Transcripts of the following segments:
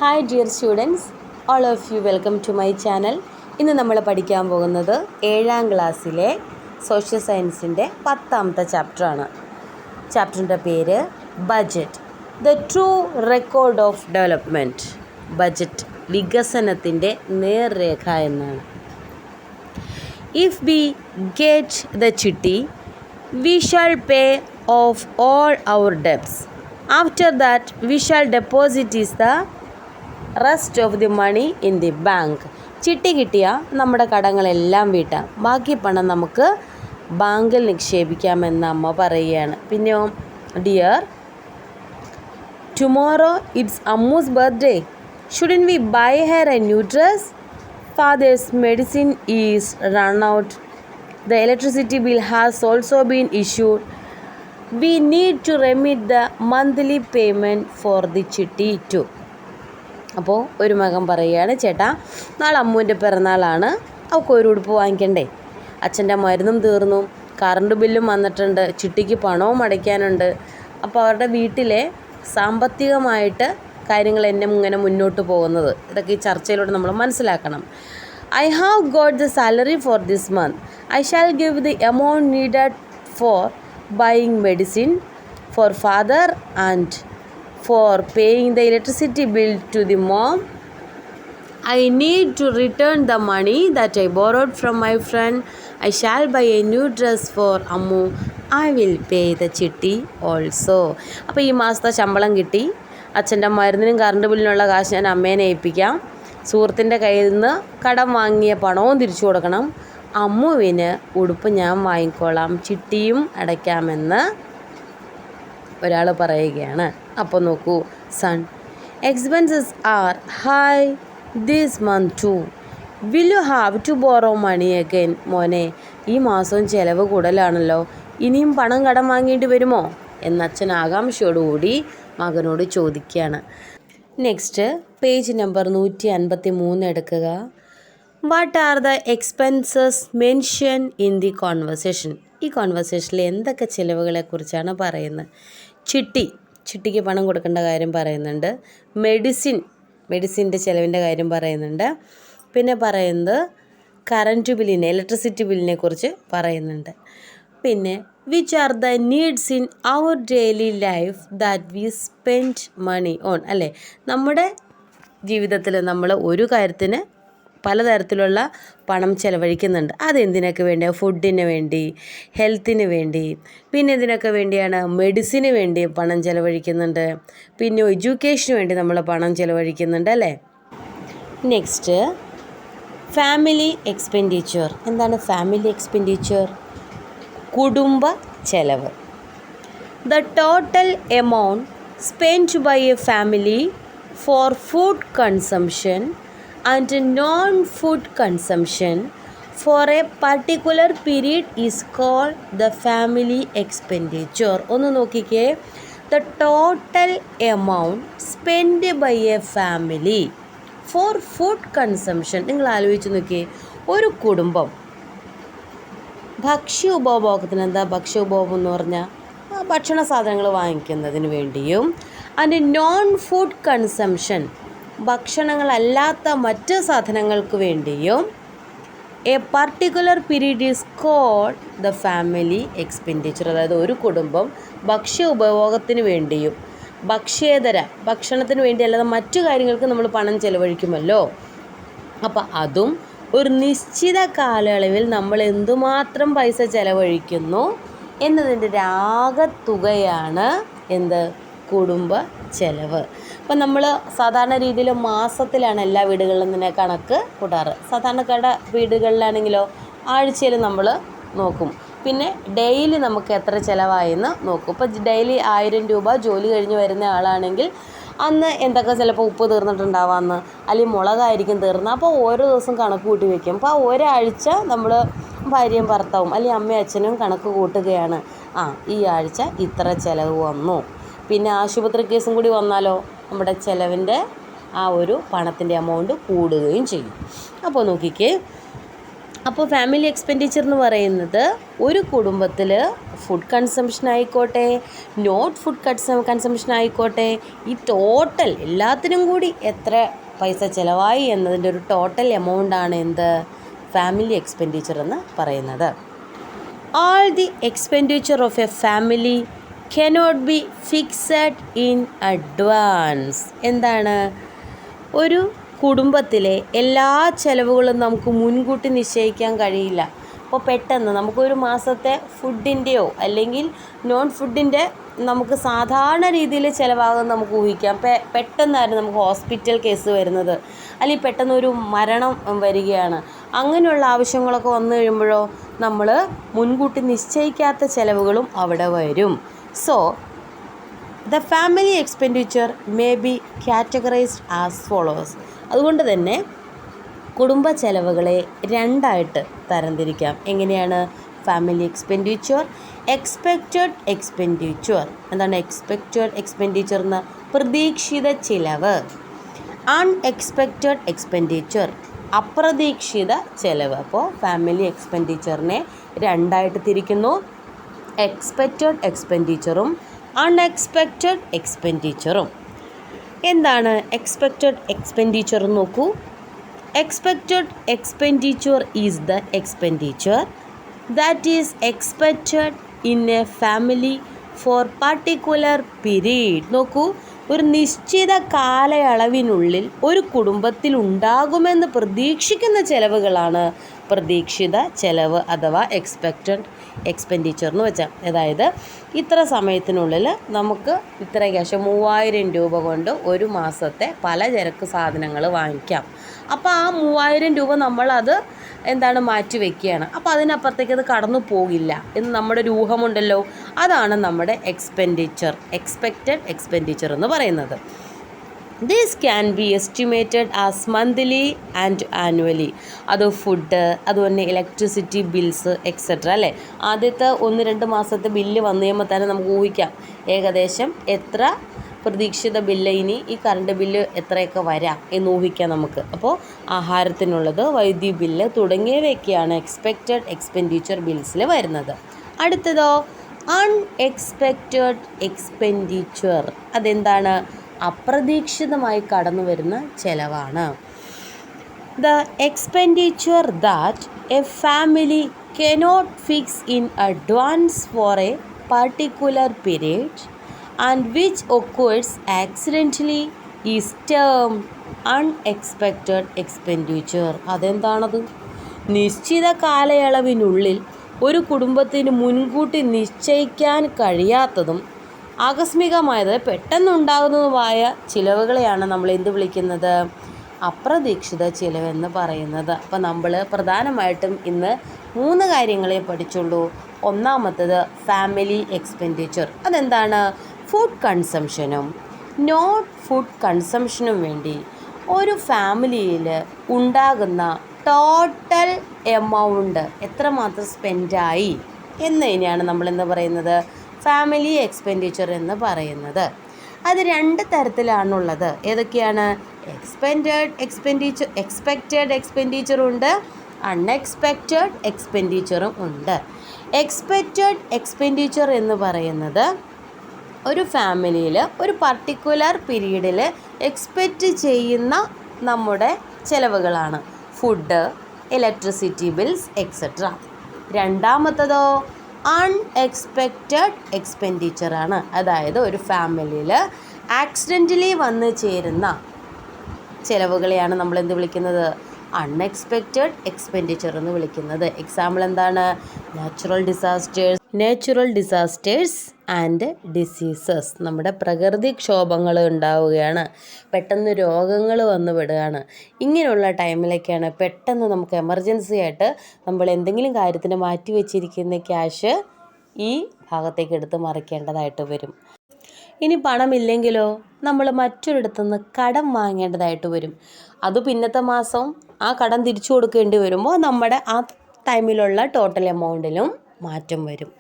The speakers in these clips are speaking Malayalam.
Hi dear students, all of you welcome to my channel. ഇന്ന് നമ്മൾ പഠിക്കാൻ പോകുന്നത് 7ാം ക്ലാസ്സിലെ സോഷ്യൽ സയൻസിൻ്റെ 10ാമത്തെ ചാപ്റ്ററാണ്. ചാപ്റ്ററിൻ്റെ പേര് budget, the true record of development. Budget, വികസനത്തിൻ്റെ നേർരേഖ എന്നാണ്. ഇഫ് വി ഗെറ്റ് ദ ചിട്ടി, we shall pay off all our debts. After that, we shall deposit the rest of the money in the bank. ചിട്ടി കിട്ടിയാൽ നമ്മുടെ കടങ്ങളെല്ലാം വീട്ടാം, ബാക്കി പണം നമുക്ക് ബാങ്കിൽ നിക്ഷേപിക്കാമെന്ന് അമ്മ പറയുകയാണ്. പിന്നെയോ, dear, tomorrow it's Ammu's birthday. Shouldn't we buy her a new dress? Father's medicine is run out. The electricity bill has also been issued. We need to remit the monthly payment for the chitti too. അപ്പോൾ ഒരു മകൻ പറയുകയാണ്, ചേട്ടാ, നാളെ അമ്മുവിൻ്റെ പിറന്നാളാണ്, അവൾക്ക് ഒരു ഉടുപ്പ് വാങ്ങിക്കണ്ടേ? അച്ഛൻ്റെ മരുന്നും തീർന്നു, കറണ്ട് ബില്ലും വന്നിട്ടുണ്ട്, ചിട്ടിക്ക് പണവും അടയ്ക്കാനുണ്ട്. അപ്പോൾ അവരുടെ വീട്ടിലെ സാമ്പത്തികമായിട്ട് കാര്യങ്ങൾ ഇങ്ങനെ മുന്നോട്ട് പോകുന്നത്, ഇതൊക്കെ ഈ ചർച്ചയിലൂടെ നമ്മൾ മനസ്സിലാക്കണം. I have got the salary for this month. I shall give the amount needed for buying medicine for father and for paying the electricity bill to the mom. I need to return the money that I borrowed from my friend. I shall buy a new dress for Ammu. I will pay the chitti also. അപ്പോൾ ഈ മാസത്തെ ശമ്പളം കിട്ടി, അച്ഛൻ്റെ മരുന്നിനും കറണ്ട് ബില്ലിനുള്ള കാശ് ഞാൻ അമ്മേനെ ഏൽപ്പിക്കാം, സുഹൃത്തിൻ്റെ കയ്യിൽ നിന്ന് കടം വാങ്ങിയ പണവും തിരിച്ചു കൊടുക്കണം, അമ്മുവിന് ഉടുപ്പ് ഞാൻ വാങ്ങിക്കോളാം, ചിട്ടിയും അടയ്ക്കാമെന്ന് ഒരാൾ പറയുകയാണ്. അപ്പോൾ നോക്കൂ, son, expenses are high this month too. Will you have to borrow money again? മോനെ, ഈ മാസവും ചിലവ് കൂടുതലാണല്ലോ, ഇനിയും പണം കടം വാങ്ങേണ്ടി വരുമോ എന്ന് അച്ഛൻ ആകാംക്ഷയോടുകൂടി മകനോട് ചോദിക്കുകയാണ്. നെക്സ്റ്റ് പേജ് നമ്പർ 153 എടുക്കുക. What are the expenses mention in the conversation? ഈ കോൺവെർസേഷനിൽ എന്തൊക്കെ ചിലവുകളെക്കുറിച്ചാണ് പറയുന്നത്? ചിട്ടിക്ക് പണം കൊടുക്കേണ്ട കാര്യം പറയുന്നുണ്ട്, മെഡിസിൻ്റെ ചിലവിൻ്റെ കാര്യം പറയുന്നുണ്ട്, പിന്നെ പറയുന്നത് കറണ്ട് ബില്ലിനെ, ഇലക്ട്രിസിറ്റി ബില്ലിനെ കുറിച്ച് പറയുന്നുണ്ട്. പിന്നെ which are the needs in our daily life that we spend money on, അല്ലേ? നമ്മുടെ ജീവിതത്തിൽ നമ്മൾ ഒരു കാര്യത്തിന് പലതരത്തിലുള്ള പണം ചിലവഴിക്കുന്നുണ്ട്. അതെന്തിനൊക്കെ വേണ്ടിയാണ്? ഫുഡിന് വേണ്ടി, ഹെൽത്തിന് വേണ്ടി, പിന്നെ ഇതിനൊക്കെ വേണ്ടിയാണ് മെഡിസിന് വേണ്ടി പണം ചിലവഴിക്കുന്നുണ്ട്, പിന്നെ എഡ്യൂക്കേഷന് വേണ്ടി നമ്മൾ പണം ചിലവഴിക്കുന്നുണ്ട്, അല്ലേ? Next, family expenditure. എന്താണ് ഫാമിലി എക്സ്പെൻഡിച്ചർ? കുടുംബ ചെലവ്. The total amount spend by a family for food consumption and non food consumption for a particular period is called the family expenditure. ഒന്ന് നോക്കിക്കേ, the total amount spend by a family for food consumption. നിങ്ങൾ ആലോചിച്ച് നോക്കിയേ, ഒരു കുടുംബം ഭക്ഷ്യ ഉപഭോഗത്തിന്, എന്താ ഭക്ഷ്യ ഉപഭോഗം എന്ന് പറഞ്ഞാൽ ഭക്ഷണ സാധനങ്ങൾ വാങ്ങിക്കുന്നതിന് വേണ്ടിയും, ആൻഡ് നോൺ ഫുഡ് കൺസംഷൻ, ഭക്ഷണങ്ങളല്ലാത്ത മറ്റ് സാധനങ്ങൾക്ക് വേണ്ടിയും, a particular period is called the family expenditure. അതായത് ഒരു കുടുംബം ഭക്ഷ്യ ഉപഭോഗത്തിന് വേണ്ടിയും ഭക്ഷ്യേതര ഭക്ഷണത്തിന് വേണ്ടി അല്ലാതെ മറ്റു കാര്യങ്ങൾക്ക് നമ്മൾ പണം ചിലവഴിക്കുമല്ലോ, അപ്പോൾ അതും ഒരു നിശ്ചിത കാലയളവിൽ നമ്മൾ എന്തുമാത്രം പൈസ ചിലവഴിക്കുന്നു എന്നതിൻ്റെ ആകെത്തുകയാണ് എന്ത്? കുടുംബ ചെലവ്. അപ്പം നമ്മൾ സാധാരണ രീതിയിൽ മാസത്തിലാണ് എല്ലാ വീടുകളിലും തന്നെ കണക്ക് കൂട്ടാറ്. സാധാരണക്കാരുടെ വീടുകളിലാണെങ്കിലോ ആഴ്ചയിൽ നമ്മൾ നോക്കും, പിന്നെ ഡെയിലി നമുക്ക് എത്ര ചിലവായെന്ന് നോക്കും. ഇപ്പോൾ ഡെയിലി 1000 രൂപ ജോലി കഴിഞ്ഞ് വരുന്ന ആളാണെങ്കിൽ അന്ന് എന്തൊക്കെ ചിലപ്പോൾ ഉപ്പ് തീർന്നിട്ടുണ്ടാവാം, അന്ന് അല്ലെങ്കിൽ മുളകായിരിക്കും തീർന്നത്. അപ്പോൾ ഓരോ ദിവസം കണക്ക് കൂട്ടി വയ്ക്കും. അപ്പോൾ ആ ഒരാഴ്ച നമ്മൾ ഭാര്യയും ഭർത്താവും അല്ലെങ്കിൽ അമ്മയും അച്ഛനും കണക്ക് കൂട്ടുകയാണ്. ഈ ആഴ്ച ഇത്ര ചിലവ് വന്നു. പിന്നെ ആശുപത്രി കേസും കൂടി വന്നാലോ നമ്മുടെ ചിലവിൻ്റെ ആ ഒരു പണത്തിൻ്റെ എമൗണ്ട് കൂടുകയും ചെയ്യും. അപ്പോൾ നോക്കിക്കേ, അപ്പോൾ ഫാമിലി എക്സ്പെൻഡിച്ചർ എന്ന് പറയുന്നത് ഒരു കുടുംബത്തിൽ ഫുഡ് കൺസംഷൻ ആയിക്കോട്ടെ, നോട്ട് ഫുഡ് കൺസംഷൻ ആയിക്കോട്ടെ, ഈ ടോട്ടൽ എല്ലാത്തിനും കൂടി എത്ര പൈസ ചിലവായി എന്നതിൻ്റെ ഒരു ടോട്ടൽ എമൗണ്ടാണ് എന്ത് ഫാമിലി എക്സ്പെൻഡിച്ചർ എന്ന് പറയുന്നത്. All the expenditure of a family cannot be fixed in advance. എന്താണ്? ഒരു കുടുംബത്തിലെ എല്ലാ ചെലവുകളും നമുക്ക് മുൻകൂട്ടി നിശ്ചയിക്കാൻ കഴിയില്ല. അപ്പോൾ പെട്ടെന്ന് നമുക്കൊരു മാസത്തെ ഫുഡിൻ്റെയോ അല്ലെങ്കിൽ നോൺ ഫുഡിൻ്റെ നമുക്ക് സാധാരണ രീതിയിൽ ചിലവാകുമെന്ന് നമുക്ക് ഊഹിക്കാം. പെട്ടെന്നായിരുന്നു നമുക്ക് ഹോസ്പിറ്റൽ കേസ് വരുന്നത്, അല്ലെങ്കിൽ പെട്ടെന്നൊരു മരണം വരികയാണ്. അങ്ങനെയുള്ള ആവശ്യങ്ങളൊക്കെ വന്നു കഴിയുമ്പോഴോ നമ്മൾ മുൻകൂട്ടി നിശ്ചയിക്കാത്ത ചിലവുകളും അവിടെ വരും. So the family expenditure may be categorised as follows. അതുകൊണ്ട് തന്നെ കുടുംബ ചെലവുകളെ രണ്ടായിട്ട് തരംതിരിക്കാം. എങ്ങനെയാണ്? Family expenditure, expected expenditure. എന്താണ് എക്സ്പെക്റ്റഡ് എക്സ്പെൻഡിച്ചർ എന്ന? പ്രതീക്ഷിത ചിലവ്. അൺഎക്സ്പെക്റ്റഡ് എക്സ്പെൻഡിച്ചർ, അപ്രതീക്ഷിത ചിലവ്. അപ്പോൾ ഫാമിലി എക്സ്പെൻഡിച്ചറിനെ രണ്ടായിട്ട് തിരിക്കുന്നു, എക്സ്പെക്റ്റഡ് എക്സ്പെൻഡിച്ചറും അൺഎക്സ്പെക്റ്റഡ് എക്സ്പെൻഡിച്ചറും. എന്താണ് എക്സ്പെക്റ്റഡ് എക്സ്പെൻഡിച്ചർ നോക്കൂ. Expected expenditure is the expenditure that is expected in A family four particular period. നോക്കൂ, ഒരു നിശ്ചിത കാലയളവിനുള്ളിൽ ഒരു കുടുംബത്തിൽ ഉണ്ടാകുമെന്ന് പ്രതീക്ഷിക്കുന്ന ചെലവുകളാണ് പ്രതീക്ഷിത ചെലവ് അഥവാ എക്സ്പെക്റ്റഡ് എക്സ്പെൻഡിച്ചർ എന്ന് വെച്ചാൽ. അതായത് ഇത്ര സമയത്തിനുള്ളിൽ നമുക്ക് ഇത്ര ക്യാഷ് 3000 രൂപ കൊണ്ട് ഒരു മാസത്തെ പലചരക്ക് സാധനങ്ങൾ വാങ്ങിക്കാം. അപ്പോൾ ആ 3000 രൂപ നമ്മളത് എന്താണ് മാറ്റി വയ്ക്കുകയാണ്. അപ്പോൾ അതിനപ്പുറത്തേക്ക് അത് കടന്നു പോകില്ല എന്ന് നമ്മുടെ ഒരു ഊഹമുണ്ടല്ലോ. അതാണ് നമ്മുടെ എക്സ്പെൻഡിച്ചർ, എക്സ്പെക്റ്റഡ് എക്സ്പെൻഡിച്ചർ എന്ന് പറയുന്നത്. This can be estimated as monthly and annually. അത് ഫുഡ്, അതുപോലെ ഇലക്ട്രിസിറ്റി ബിൽസ് എക്സെട്ര അല്ലേ. ആദ്യത്തെ 1-2 മാസത്തെ ബില്ല് വന്നു കഴിയുമ്പോൾ തന്നെ നമുക്ക് ഊഹിക്കാം ഏകദേശം എത്ര പ്രതീക്ഷിത ബില്ല്, ഇനി ഈ കറണ്ട് ബില്ല് എത്രയൊക്കെ വരാം എന്ന് ഊഹിക്കാം നമുക്ക്. അപ്പോൾ ആഹാരത്തിനുള്ളത്, വൈദ്യുതി ബില്ല് തുടങ്ങിയവയൊക്കെയാണ് എക്സ്പെക്റ്റഡ് എക്സ്പെൻഡിച്ചർ ബിൽസിൽ വരുന്നത്. അടുത്തതോ അൺഎക്സ്പെക്റ്റഡ് എക്സ്പെൻഡിച്ചർ. അതെന്താണ്? അപ്രതീക്ഷിതമായി കടന്നു വരുന്ന ചിലവാണ്. The expenditure that A family cannot fix in advance four a particular period and which occurs accidentally is termed unexpected expenditure. അതെന്താണത്? നിശ്ചിത കാലയളവിനുള്ളിൽ ഒരു കുടുംബത്തിന് മുൻകൂട്ടി നിശ്ചയിക്കാൻ കഴിയാത്തതും ആകസ്മികമായത് പെട്ടെന്നുണ്ടാകുന്നതുമായ ചിലവുകളെയാണ് നമ്മൾ എന്ത് വിളിക്കുന്നത്? അപ്രതീക്ഷിത ചിലവെന്ന് പറയുന്നത്. അപ്പോൾ നമ്മൾ പ്രധാനമായിട്ടും ഇന്ന് 3 കാര്യങ്ങളെ പഠിച്ചുള്ളൂ. ഒന്നാമത്തത് ഫാമിലി എക്സ്പെൻഡിച്ചർ. അതെന്താണ്? ഫുഡ് കൺസംഷനും നോട്ട് ഫുഡ് കൺസംഷനും വേണ്ടി ഒരു ഫാമിലിയിൽ ഉണ്ടാകുന്ന ടോട്ടൽ എമൗണ്ട് എത്രമാത്രം സ്പെൻഡായി എന്നതിനെയാണ് നമ്മളെന്ത് പറയുന്നത്? ഫാമിലി എക്സ്പെൻഡിച്ചർ എന്ന് പറയുന്നത്. അത് 2 തരത്തിലാണുള്ളത്. ഏതൊക്കെയാണ്? എക്സ്പെക്റ്റഡ് എക്സ്പെൻഡിച്ചറും ഉണ്ട്, അൺഎക്സ്പെക്റ്റഡ് എക്സ്പെൻഡിച്ചറും ഉണ്ട്. എക്സ്പെക്റ്റഡ് എക്സ്പെൻഡിച്ചർ എന്ന് പറയുന്നത് ഒരു ഫാമിലിയിൽ ഒരു പർട്ടിക്കുലർ പീരീഡിൽ എക്സ്പെക്റ്റ് ചെയ്യുന്ന നമ്മുടെ ചിലവുകളാണ്. Food, electricity bills etcetera. രണ്ടാമത്തതോ അൺഎക്സ്പെക്റ്റഡ് എക്സ്പെൻഡിച്ചറാണ്. അതായത് ഒരു ഫാമിലിയിൽ ആക്സിഡൻ്റലി വന്ന് ചേരുന്ന ചിലവുകളെയാണ് നമ്മൾ എന്ത് വിളിക്കുന്നത്? അൺഎക്സ്പെക്റ്റഡ് എക്സ്പെൻഡിച്ചർ എന്ന് വിളിക്കുന്നത്. എക്സാമ്പിൾ എന്താണ്? Natural disasters and diseases. നമ്മുടെ പ്രകൃതിക്ഷോഭങ്ങൾ ഉണ്ടാവുകയാണ്, പെട്ടെന്ന് രോഗങ്ങൾ വന്നു വിടുകയാണ്. ഇങ്ങനെയുള്ള ടൈമിലൊക്കെയാണ് പെട്ടെന്ന് നമുക്ക് എമർജൻസി ആയിട്ട് നമ്മൾ എന്തെങ്കിലും കാര്യത്തിന് മാറ്റി വെച്ചിരിക്കുന്ന ക്യാഷ് ഈ ഭാഗത്തേക്ക് എടുത്ത് മറിക്കേണ്ടതായിട്ട് വരും. ഇനി പണമില്ലെങ്കിലോ നമ്മൾ മറ്റൊരിടത്തുനിന്ന് കടം വാങ്ങേണ്ടതായിട്ട് വരും. അത് പിന്നത്തെ മാസം ആ കടം തിരിച്ചു കൊടുക്കേണ്ടി വരുമ്പോൾ നമ്മുടെ ആ ടൈമിലുള്ള ടോട്ടൽ എമൗണ്ടിലും മാറ്റം വരും.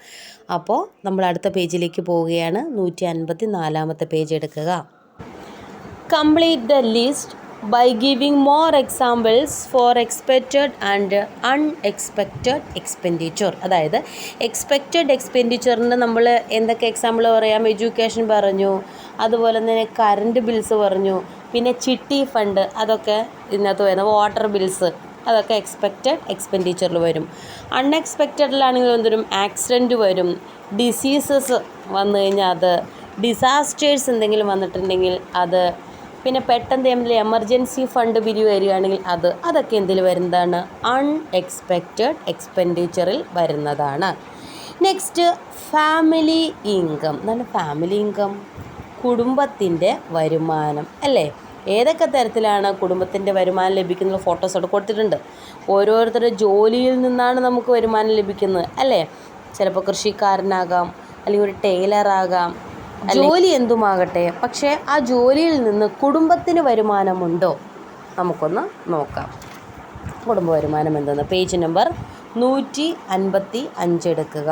അപ്പോൾ നമ്മൾ അടുത്ത പേജിലേക്ക് പോവുകയാണ്. 154 പേജ് എടുക്കുക. Complete the list by giving more examples for expected and unexpected expenditure. അതായത് എക്സ്പെക്റ്റഡ് എക്സ്പെൻഡിച്ചറിന് നമ്മൾ എന്തൊക്കെ എക്സാമ്പിൾ പറയാം? എഡ്യൂക്കേഷൻ പറഞ്ഞു, അതുപോലെ തന്നെ കറണ്ട് ബിൽസ് പറഞ്ഞു, പിന്നെ ചിട്ടി ഫണ്ട്, അതൊക്കെ ഇതിനകത്ത് വരുന്ന വാട്ടർ ബിൽസ്, അതൊക്കെ എക്സ്പെക്റ്റഡ് എക്സ്പെൻഡിച്ചറിൽ വരും. അൺഎക്സ്പെക്റ്റഡിലാണെങ്കിൽ എന്തുവരും? ആക്സിഡൻറ്റ് വരും, ഡിസീസസ് വന്നു കഴിഞ്ഞാൽ അത്, ഡിസാസ്റ്റേഴ്സ് എന്തെങ്കിലും വന്നിട്ടുണ്ടെങ്കിൽ അത്, പിന്നെ പെട്ടെന്ന് എമർജൻസി ഫണ്ട് പിരിവ് വരികയാണെങ്കിൽ അതൊക്കെ എന്തിൽ വരുന്നതാണ്? അൺഎക്സ്പെക്റ്റഡ് എക്സ്പെൻഡിച്ചറിൽ വരുന്നതാണ്. Next family income. എന്താണ് ഫാമിലി ഇൻകം? കുടുംബത്തിൻ്റെ വരുമാനം അല്ലേ? ഏതൊക്കെ തരത്തിലാണ് കുടുംബത്തിൻ്റെ വരുമാനം ലഭിക്കുന്നത്? ഫോട്ടോസ് അവിടെ കൊടുത്തിട്ടുണ്ട്. ഓരോരുത്തരുടെ ജോലിയിൽ നിന്നാണ് നമുക്ക് വരുമാനം ലഭിക്കുന്നത് അല്ലേ? ചിലപ്പോൾ കൃഷിക്കാരനാകാം, അല്ലെങ്കിൽ ഒരു ടൈലറാകാം, ജോലി എന്തുമാകട്ടെ, പക്ഷേ ആ ജോലിയിൽ നിന്ന് കുടുംബത്തിന് വരുമാനമുണ്ടോ? നമുക്കൊന്ന് നോക്കാം. കുടുംബ വരുമാനം എന്തെന്ന് പേജ് നമ്പർ 155 എടുക്കുക.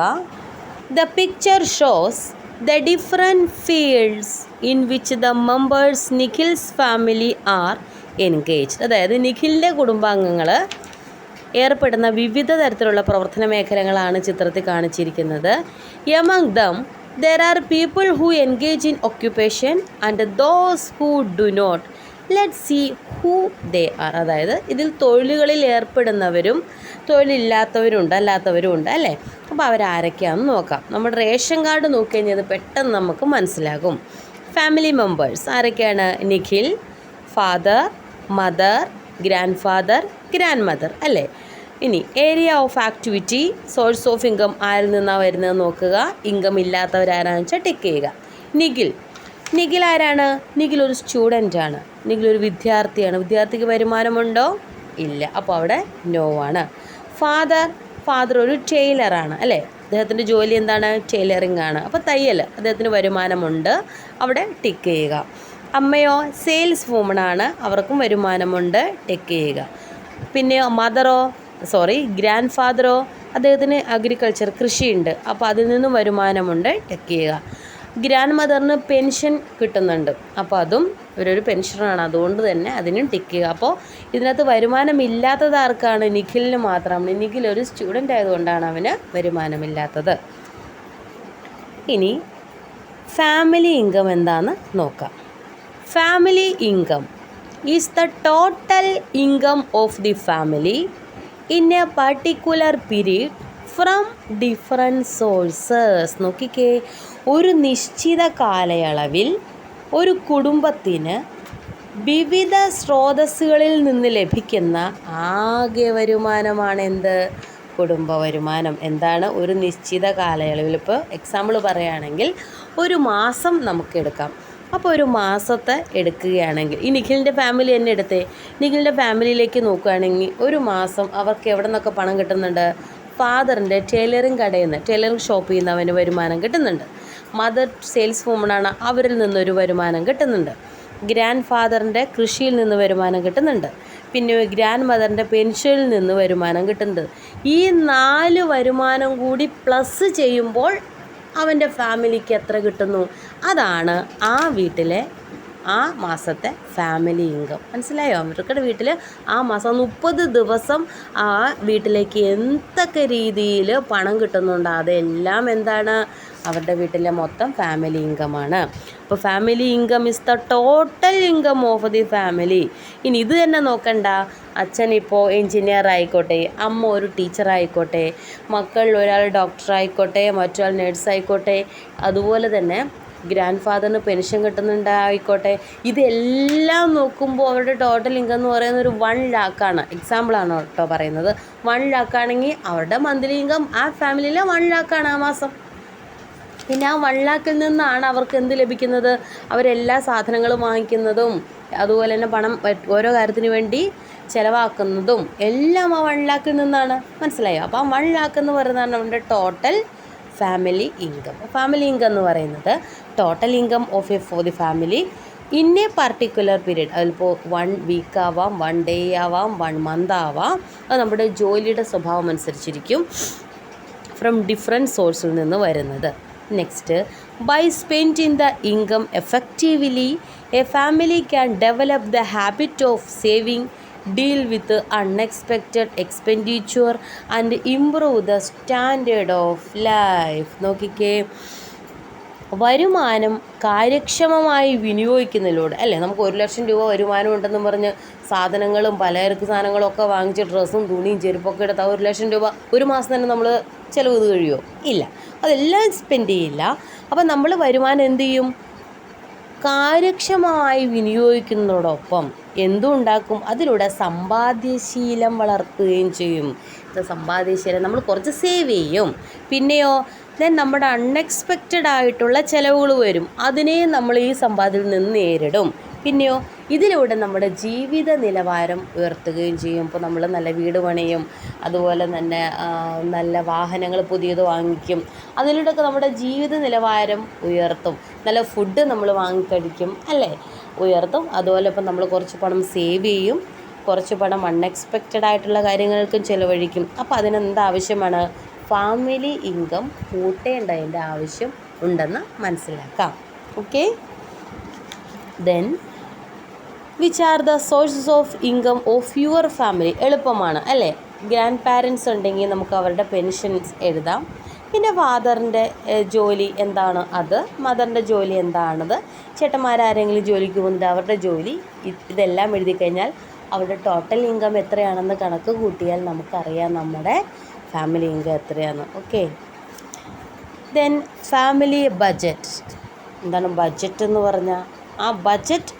The picture shows the different fields in which the members Nikhil's family are engaged. അതായത് നിഖിലിൻ്റെ കുടുംബാംഗങ്ങൾ ഏർപ്പെടുന്ന വിവിധ തരത്തിലുള്ള പ്രവർത്തന മേഖലകളാണ് ചിത്രത്തിൽ കാണിച്ചിരിക്കുന്നത്. Among them there are people who engage in occupation and those who do not. Let's see who they are. അതായത് ഇതിൽ തൊഴിലുകളിൽ ഏർപ്പെടുന്നവരും അല്ലാത്തവരും ഉണ്ട് അല്ലേ? അപ്പോൾ അവരാരൊക്കെയാണെന്ന് നോക്കാം. നമ്മുടെ റേഷൻ കാർഡ് നോക്കിക്കഴിഞ്ഞാൽ പെട്ടെന്ന് നമുക്ക് മനസ്സിലാകും. ഫാമിലി മെമ്പേഴ്സ് ആരൊക്കെയാണ്? Nikhil, father, mother, grand father, grand mother അല്ലേ? ഇനി area of activity, source of income ആരിൽ നിന്നാണ് വരുന്നത് നോക്കുക. ഇൻകം ഇല്ലാത്തവരാരാണെന്ന് വെച്ചാൽ ടിക്ക് ചെയ്യുക. നിഖിൽ ആരാണ്? നിഖിൽ ഒരു സ്റ്റുഡൻ്റാണ്, നിഖിൽ ഒരു വിദ്യാർത്ഥിയാണ്. വിദ്യാർത്ഥിക്ക് വരുമാനമുണ്ടോ? ഇല്ല, അപ്പോൾ അവിടെ നോ ആണ്. ഫാദർ ഒരു ടൈലറാണ് അല്ലേ? അദ്ദേഹത്തിൻ്റെ ജോലി എന്താണ്? ടൈലറിംഗ് ആണ്. അപ്പോൾ തയ്യൽ, അദ്ദേഹത്തിന് വരുമാനമുണ്ട്, അവിടെ ടിക്ക് ചെയ്യുക. അമ്മയോ? സെയിൽസ് വുമണാണ്, അവർക്കും വരുമാനമുണ്ട്, ടിക്ക് ചെയ്യുക. പിന്നെ ഗ്രാൻഡ് ഫാദറോ? അദ്ദേഹത്തിന് അഗ്രികൾച്ചർ, കൃഷിയുണ്ട്, അപ്പോൾ അതിൽ നിന്നും വരുമാനമുണ്ട്, ടിക്ക് ചെയ്യുക. ഗ്രാൻഡ് മദറിന് പെൻഷൻ കിട്ടുന്നുണ്ട്, അപ്പോൾ അതും ഇവരൊരു പെൻഷനാണ്, അതുകൊണ്ട് തന്നെ അതിനും ടിക്ക് ചെയ്യുക. അപ്പോൾ ഇതിനകത്ത് വരുമാനമില്ലാത്തത് ആർക്കാണ്? നിഖിലിന് മാത്രമാണ്. നിഖിൽ ഒരു സ്റ്റുഡൻ്റ് ആയതുകൊണ്ടാണ് അവന് വരുമാനമില്ലാത്തത്. ഇനി ഫാമിലി ഇൻകം എന്താണെന്ന് നോക്കാം. Family income is the total income of the family in a particular period from different sources. നോക്കിക്കേ, ഒരു നിശ്ചിത കാലയളവിൽ ഒരു കുടുംബത്തിന് വിവിധ സ്രോതസ്സുകളിൽ നിന്ന് ലഭിക്കുന്ന ആകെ വരുമാനമാണ് എന്ത്? കുടുംബ വരുമാനം. എന്താണ്? ഒരു നിശ്ചിത കാലയളവിൽ, ഇപ്പോൾ എക്സാമ്പിൾ പറയുകയാണെങ്കിൽ ഒരു മാസം നമുക്ക് എടുക്കാം. അപ്പോൾ ഒരു മാസത്തെ എടുക്കുകയാണെങ്കിൽ, ഈ നിഖിലിൻ്റെ ഫാമിലി തന്നെ എടുത്തേ, നിഖിലിൻ്റെ ഫാമിലിയിലേക്ക് നോക്കുകയാണെങ്കിൽ ഒരു മാസം അവർക്ക് എവിടെ നിന്നൊക്കെ പണം കിട്ടുന്നുണ്ട്? ഫാദറിൻ്റെ ടൈലറിങ് കടയിൽ നിന്ന്, ടൈലറിങ് ഷോപ്പിൽ നിന്ന് അവന് വരുമാനം കിട്ടുന്നുണ്ട്. മദർ സെയിൽസ് വുമണാണ്, അവരിൽ നിന്നൊരു വരുമാനം കിട്ടുന്നുണ്ട്. ഗ്രാൻഡ് ഫാദറിൻ്റെ കൃഷിയിൽ നിന്ന് വരുമാനം കിട്ടുന്നുണ്ട്. പിന്നെ ഗ്രാൻഡ് മദറിൻ്റെ പെൻഷനിൽ നിന്ന് വരുമാനം കിട്ടുന്നുണ്ട്. ഈ 4 വരുമാനം കൂടി പ്ലസ് ചെയ്യുമ്പോൾ അവൻ്റെ ഫാമിലിക്ക് എത്ര കിട്ടുന്നു? അതാണ് ആ വീട്ടിലെ ആ മാസത്തെ ഫാമിലി ഇൻകം. മനസ്സിലായോ? അവരുടെ വീട്ടിൽ ആ മാസം 30 ദിവസം ആ വീട്ടിലേക്ക് എന്തൊക്കെ രീതിയിൽ പണം കിട്ടുന്നുണ്ടോ അതെല്ലാം എന്താണ്? അവരുടെ വീട്ടിലെ മൊത്തം ഫാമിലി ഇൻകമാണ്. അപ്പോൾ family income is the total income of the family. ഇനി ഇത് തന്നെ നോക്കണ്ട, അച്ഛൻ ഇപ്പോൾ എൻജിനീയർ ആയിക്കോട്ടെ, അമ്മ ഒരു ടീച്ചർ ആയിക്കോട്ടെ, മക്കളിൽ ഒരാൾ ഡോക്ടർ ആയിക്കോട്ടെ, മറ്റൊരാൾ നേഴ്സ് ആയിക്കോട്ടെ, അതുപോലെ തന്നെ ഗ്രാൻഡ് ഫാദറിന് പെൻഷൻ കിട്ടുന്നുണ്ടായിക്കോട്ടെ, ഇതെല്ലാം നോക്കുമ്പോൾ അവരുടെ ടോട്ടൽ ഇൻകം എന്ന് പറയുന്നത് ഒരു 1 lakh എക്സാമ്പിളാണ് കേട്ടോ പറയുന്നത്. 1 lakh ആണെങ്കിൽ അവരുടെ മന്ത്ലി ഇൻകം ആ ഫാമിലിയിലെ 1 lakh ആ മാസം. പിന്നെ ആ 1 lakh നിന്നാണ് അവർക്ക് എന്ത് ലഭിക്കുന്നത്? അവരെല്ലാ സാധനങ്ങളും വാങ്ങിക്കുന്നതും അതുപോലെ തന്നെ പണം ഓരോ കാര്യത്തിന് വേണ്ടി ചിലവാക്കുന്നതും എല്ലാം ആ 1 lakh നിന്നാണ്. മനസ്സിലായോ? അപ്പോൾ ആ 1 lakh എന്ന് പറയുന്നതാണ് നമ്മുടെ total family income. Family income എന്ന് പറയുന്നത് total income for the family in a particular period. അതിലിപ്പോൾ 1 week ആവാം, 1 day ആവാം, 1 month ആവാം. അത് നമ്മുടെ ജോലിയുടെ സ്വഭാവം അനുസരിച്ചിരിക്കും. ഫ്രം ഡിഫറെൻറ്റ് സോഴ്സിൽ നിന്ന് വരുന്നത്. Next By spending the income effectively, a family can develop the habit of saving, deal with unexpected expenditure and improve the standard of life. നോക്കിക്കേ, വരുമാനം കാര്യക്ഷമമായി വിനിയോഗിക്കുന്നതിലൂടെ അല്ലേ, നമുക്ക് 1,00,000 രൂപ വരുമാനം ഉണ്ടെന്നും പറഞ്ഞ് സാധനങ്ങളും പലചരക്ക് സാധനങ്ങളും ഒക്കെ വാങ്ങിച്ച് ഡ്രസ്സും തുണിയും ചെരുപ്പൊക്കെ എടുത്താൽ 1,00,000 രൂപ ഒരു മാസം തന്നെ നമ്മൾ ചിലവ് ഇത് കഴിയുമോ? ഇല്ല, അതെല്ലാം സ്പെൻഡ് ചെയ്യില്ല. അപ്പം നമ്മൾ വരുമാനം എന്തു ചെയ്യും? കാര്യക്ഷമമായി വിനിയോഗിക്കുന്നതോടൊപ്പം എന്തുണ്ടാക്കും? അതിലൂടെ സമ്പാദ്യശീലം വളർത്തുകയും ചെയ്യും. സമ്പാദ്യശീലം നമ്മൾ കുറച്ച് സേവ് ചെയ്യും. പിന്നെയോ നമ്മുടെ അൺഎക്സ്പെക്റ്റഡ് ആയിട്ടുള്ള ചിലവുകൾ വരും, അതിനെ നമ്മൾ ഈ സമ്പാദ്യത്തിൽ നിന്ന് നേരിടും. പിന്നെയോ ഇതിലൂടെ നമ്മുടെ ജീവിത നിലവാരം ഉയർത്തുകയും ചെയ്യും. ഇപ്പോൾ നമ്മൾ നല്ല വീട് പണിയും, അതുപോലെ തന്നെ നല്ല വാഹനങ്ങൾ പുതിയത് വാങ്ങിക്കും. അതിലൂടെയൊക്കെ നമ്മുടെ ജീവിത നിലവാരം ഉയർത്തും. നല്ല ഫുഡ് നമ്മൾ വാങ്ങിക്കഴിക്കും അല്ലേ, ഉയർത്തും. അതുപോലെ ഇപ്പം നമ്മൾ കുറച്ച് പണം സേവ് ചെയ്യും, കുറച്ച് പണം അൺഎക്സ്പെക്റ്റഡ് ആയിട്ടുള്ള കാര്യങ്ങൾക്കും ചിലവഴിക്കും. അപ്പോൾ അതിനെന്താവശ്യമാണ്? ഫാമിലി ഇൻകം കൂട്ടേണ്ടതിൻ്റെ ആവശ്യം ഉണ്ടെന്ന് മനസ്സിലാക്കാം. Okay, then which are the sources of income of your family? എളുപ്പമാണ് അല്ലേ. ഗ്രാൻഡ് പാരൻസ് ഉണ്ടെങ്കിൽ നമുക്ക് അവരുടെ പെൻഷൻസ് എഴുതാം. പിന്നെ ഫാദറിൻ്റെ ജോലി എന്താണ് അത്, മദറിൻ്റെ ജോലി എന്താണത്, ചേട്ടന്മാരാരെങ്കിലും ജോലിക്ക് പോകുന്നുണ്ട് അവരുടെ ജോലി, ഇതെല്ലാം എഴുതി കഴിഞ്ഞാൽ അവരുടെ ടോട്ടൽ ഇൻകം എത്രയാണെന്ന് കണക്ക് കൂട്ടിയാൽ നമുക്കറിയാം നമ്മുടെ ഫാമിലി ഇൻകം എത്രയാണ്. Okay, then family budget. എന്താണ് ബഡ്ജറ്റ് എന്ന് പറഞ്ഞാൽ? ആ ബഡ്ജറ്റ്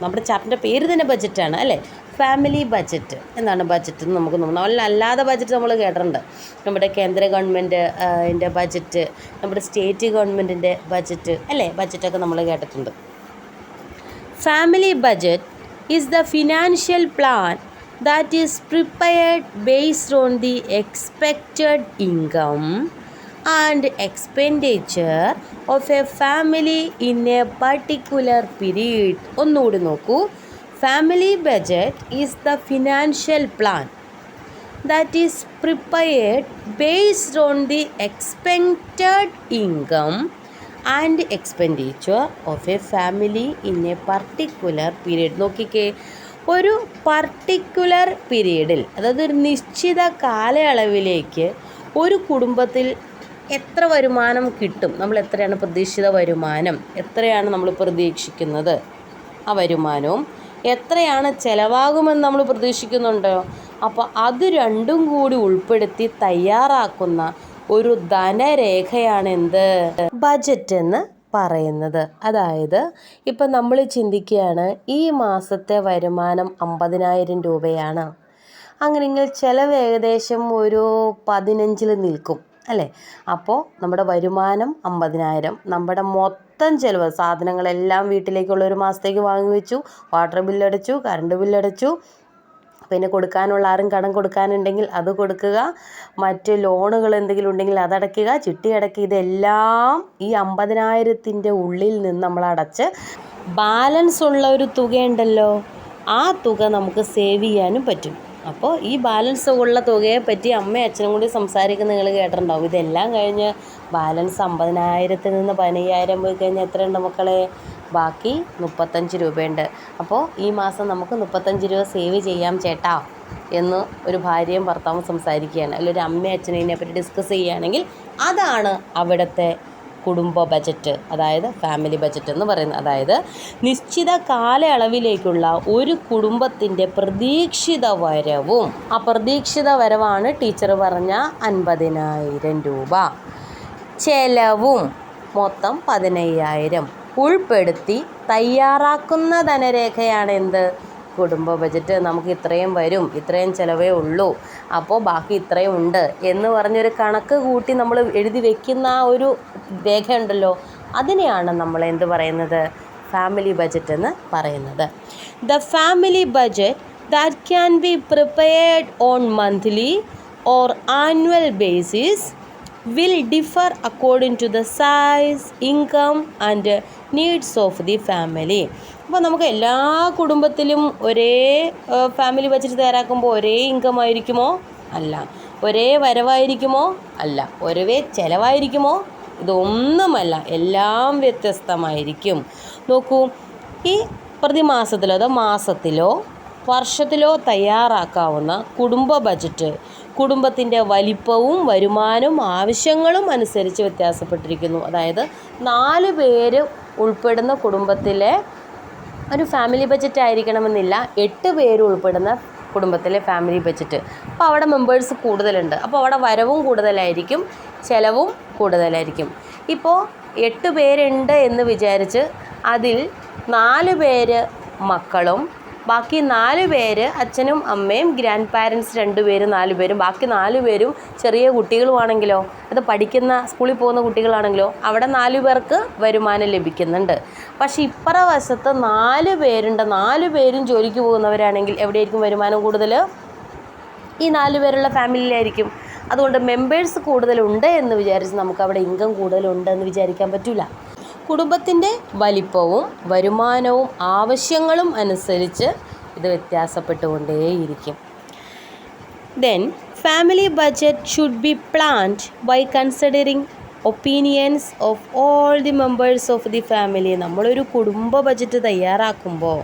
നമ്മുടെ ചാപ്റ്ററിൻ്റെ പേര് തന്നെ ബഡ്ജറ്റാണ് അല്ലേ. ഫാമിലി ബഡ്ജറ്റ് എന്താണ് ബഡ്ജറ്റ് എന്ന് നമുക്ക് നോക്കാം. അല്ലാതെ ബഡ്ജറ്റ് നമ്മൾ കേട്ടിട്ടുണ്ട്. നമ്മുടെ കേന്ദ്ര ഗവൺമെൻറ്റിൻ്റെ ബഡ്ജറ്റ്, നമ്മുടെ സ്റ്റേറ്റ് ഗവൺമെൻറ്റിൻ്റെ ബഡ്ജറ്റ് അല്ലേ, ബഡ്ജറ്റൊക്കെ നമ്മൾ കേട്ടിട്ടുണ്ട്. Family budget is the financial plan that is prepared based on the expected income and expenditure of a family in a particular period. ഒന്നുകൂടി നോക്കൂ. Family budget is the financial plan that is prepared based on the expected income and expenditure of a family in a particular period. നോക്കിക്കേ, ഒരു പർട്ടിക്കുലർ പീരീഡിൽ, അതായത് ഒരു നിശ്ചിത കാലയളവിലേക്ക് ഒരു കുടുംബത്തിൽ എത്ര വരുമാനം കിട്ടും, നമ്മൾ എത്രയാണ് പ്രതീക്ഷിത വരുമാനം, എത്രയാണ് നമ്മൾ പ്രതീക്ഷിക്കുന്നത് ആ വരുമാനവും എത്രയാണ് ചിലവാകുമെന്ന് നമ്മൾ പ്രതീക്ഷിക്കുന്നുണ്ടോ, അപ്പോൾ അത് രണ്ടും കൂടി ഉൾപ്പെടുത്തി തയ്യാറാക്കുന്ന ഒരു ധനരേഖയാണ് എന്ത്? ബഡ്ജറ്റ് എന്ന് പറയുന്നത്. അതായത് ഇപ്പം നമ്മൾ ചിന്തിക്കുകയാണ് ഈ മാസത്തെ വരുമാനം 50,000 രൂപയാണ്, അങ്ങനെയെങ്കിൽ ചിലവ് ഏകദേശം ഒരു 15-ൽ നിൽക്കും അല്ലേ. അപ്പോൾ നമ്മുടെ വരുമാനം 50,000, നമ്മുടെ മൊത്തം ചിലവ്, സാധനങ്ങളെല്ലാം വീട്ടിലേക്കുള്ള ഒരു മാസത്തേക്ക് വാങ്ങി വെച്ചു, വാട്ടർ ബില്ലടച്ചു, കറണ്ട് ബില്ലടച്ചു, പിന്നെ കൊടുക്കാനുള്ള ആരും കടം കൊടുക്കാനുണ്ടെങ്കിൽ അത് കൊടുക്കുക, മറ്റ് ലോണുകൾ എന്തെങ്കിലും ഉണ്ടെങ്കിൽ അതടയ്ക്കുക, ചിട്ടി അടയ്ക്കുക, ഇതെല്ലാം ഈ 50,000-ൻ്റെ ഉള്ളിൽ നിന്ന് നമ്മൾ അടച്ച് ബാലൻസ് ഉള്ള ഒരു തുകയുണ്ടല്ലോ, ആ തുക നമുക്ക് സേവ് ചെയ്യാനും പറ്റും. അപ്പോൾ ഈ ബാലൻസ് ഉള്ള തുകയെ പറ്റി അമ്മയും അച്ഛനും കൂടി സംസാരിക്കുന്ന നിങ്ങൾ കേട്ടിട്ടുണ്ടാവും. ഇതെല്ലാം കഴിഞ്ഞ് ബാലൻസ് 50,000-ൽ നിന്ന് 15,000 പോയി കഴിഞ്ഞാൽ എത്രയുണ്ട് മക്കളെ? ബാക്കി 35 രൂപയുണ്ട്. അപ്പോൾ ഈ മാസം നമുക്ക് 35 രൂപ സേവ് ചെയ്യാം ചേട്ടാ എന്ന് ഒരു ഭാര്യയും ഭർത്താവും സംസാരിക്കുകയാണ്, അല്ലെങ്കിൽ ഒരു അമ്മയും അച്ഛനും ഇതിനെപ്പറ്റി ഡിസ്കസ് ചെയ്യുകയാണെങ്കിൽ അതാണ് അവിടുത്തെ കുടുംബ ബജറ്റ്, അതായത് ഫാമിലി ബജറ്റ് എന്ന് പറയുന്നത്. അതായത് നിശ്ചിത കാലയളവിലേക്കുള്ള ഒരു കുടുംബത്തിൻ്റെ പ്രതീക്ഷിത വരവും, ആ പ്രതീക്ഷിത വരവാണ് ടീച്ചർ പറഞ്ഞ 50,000 രൂപ, ചെലവും മൊത്തം 15,000 ഉൾപ്പെടുത്തി തയ്യാറാക്കുന്ന ധനരേഖയാണ് എന്ത്? കുടുംബ ബജറ്റ്. നമുക്ക് ഇത്രയും വരും, ഇത്രയും ചിലവേ ഉള്ളൂ, അപ്പോൾ ബാക്കി ഇത്രയും ഉണ്ട് എന്ന് പറഞ്ഞൊരു കണക്ക് കൂട്ടി നമ്മൾ എഴുതി വെക്കുന്ന ആ ഒരു രേഖ ഉണ്ടല്ലോ, അതിനെയാണ് നമ്മൾ എന്ത് പറയുന്നത്? ഫാമിലി ബജറ്റ് എന്ന് പറയുന്നത്. The family budget that can be prepared on monthly or annual basis will differ according to the size, income and needs of the family. അപ്പോൾ നമുക്ക് എല്ലാ കുടുംബത്തിലും ഒരേ ഫാമിലി ബജറ്റ് തയ്യാറാക്കുമ്പോൾ ഒരേ ഇൻകം ആയിരിക്കുമോ? അല്ല. ഒരേ വരവായിരിക്കുമോ? അല്ല. ഒരേ ചിലവായിരിക്കുമോ? ഇതൊന്നുമല്ല, എല്ലാം വ്യത്യസ്തമായിരിക്കും. നോക്കൂ, ഈ പ്രതിമാസത്തിലോ അതോ മാസത്തിലോ വർഷത്തിലോ തയ്യാറാക്കാവുന്ന കുടുംബ ബജറ്റ് കുടുംബത്തിൻ്റെ വലിപ്പവും വരുമാനവും ആവശ്യങ്ങളും അനുസരിച്ച് വ്യത്യാസപ്പെട്ടിരിക്കുന്നു. അതായത് 4 പേര് ഉൾപ്പെടുന്ന കുടുംബത്തിലെ ഒരു ഫാമിലി ബജറ്റ് ആയിരിക്കണമെന്നില്ല, 8 പേര് ഉൾപ്പെടുന്ന കുടുംബത്തിലെ ഫാമിലി ബജറ്റ്. അപ്പോൾ അവിടെ മെമ്പേഴ്സ് കൂടുതലുണ്ട്, അപ്പോൾ അവിടെ വരവും കൂടുതലായിരിക്കും, ചിലവും കൂടുതലായിരിക്കും. ഇപ്പോൾ 8 പേരുണ്ട് എന്ന് വിചാരിച്ച് അതിൽ 4 പേര് മക്കളും ബാക്കി 4 പേര് അച്ഛനും അമ്മയും, ഗ്രാൻഡ് പാരൻസ് 2 പേരും 4 പേരും, ബാക്കി 4 പേരും ചെറിയ കുട്ടികളുമാണെങ്കിലോ, അത് പഠിക്കുന്ന സ്കൂളിൽ പോകുന്ന കുട്ടികളാണെങ്കിലോ അവിടെ 4 പേർക്ക് വരുമാനം ലഭിക്കുന്നുണ്ട്. പക്ഷേ ഇപ്പറ വശത്ത് 4 പേരുണ്ട്, 4 പേരും ജോലിക്ക് പോകുന്നവരാണെങ്കിൽ എവിടെയായിരിക്കും വരുമാനം കൂടുതൽ? ഈ 4 പേരുള്ള ഫാമിലിയിലായിരിക്കും. അതുകൊണ്ട് മെമ്പേഴ്സ് കൂടുതലുണ്ട് എന്ന് വിചാരിച്ച് നമുക്ക് അവിടെ ഇൻകം കൂടുതലുണ്ട് എന്ന് വിചാരിക്കാൻ പറ്റില്ല. കുടുംബത്തിൻ്റെ വലിപ്പവും വരുമാനവും ആവശ്യങ്ങളും അനുസരിച്ച് ഇത് വ്യത്യാസപ്പെട്ടുകൊണ്ടേയിരിക്കും. Then family budget should be planned by considering opinions of all the members of the family. നമ്മളൊരു കുടുംബ ബജറ്റ് തയ്യാറാക്കുമ്പോൾ